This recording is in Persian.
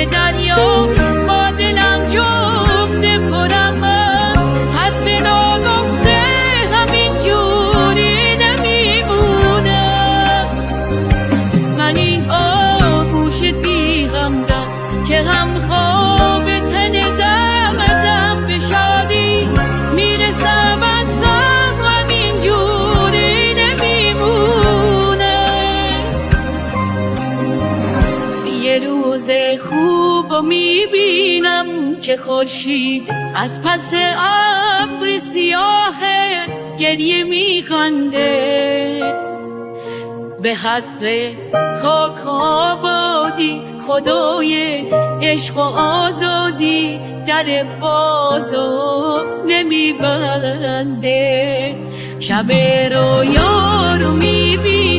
دریا با دلم جفته پرم حرف ناگفته همین جوری نمیمونم. من این آغوش بی غمدم که هم خواب تن دردم به شادی میرسم از غم همین جوری نمیمونه. یه روز خوب و میبینم که خورشید از پس ابر سیاه گریه میخنده. به حق خاک آبادی خدای عشق و آزادی در بازو نمیبنده. شب رویا رو